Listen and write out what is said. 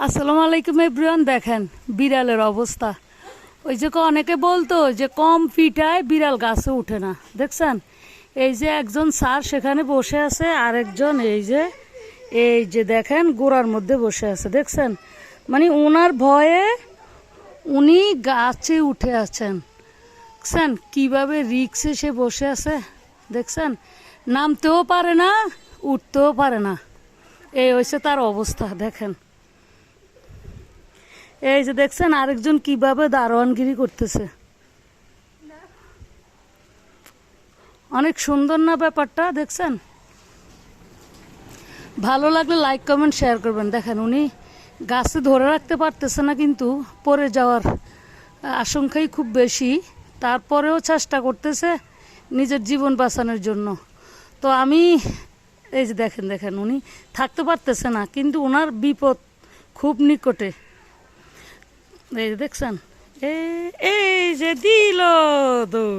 আসসালামু আলাইকুম এভরিওয়ান। দেখেন বিড়ালের অবস্থা। ওই যে অনেকে বলতো যে কম পিঠায় বিড়াল গাছে উঠে না, দেখছেন? এই যে একজন স্যার সেখানে বসে আছে, আরেকজন এই যে দেখেন গোড়ার মধ্যে বসে আছে, দেখছেন? মানে ওনার ভয়ে উনি গাছে উঠে আছেন, দেখছেন কিভাবে রিক্সে সে বসে আছে, দেখছেন? নামতেও পারে না, উঠতেও পারে না। এই হয়েছে তার অবস্থা। দেখেন এই যে দেখছেন আরেকজন কিভাবে দারোয়ানগিরি করতেছে। অনেক সুন্দর না ব্যাপারটা? দেখছেন? ভালো লাগলে লাইক কমেন্ট শেয়ার করবেন। দেখেন উনি গাছে ধরে রাখতে পারতেছে না, কিন্তু পড়ে যাওয়ার আশঙ্কাই খুব বেশি। তারপরেও চেষ্টা করতেছে নিজের জীবন বাঁচানোর জন্য। তো আমি এই যে দেখেন দেখেন উনি থাকতে পারতেছে না, কিন্তু ওনার বিপদ খুব নিকটে। এই যে দেখছেন, এই যে দিল দৌড়।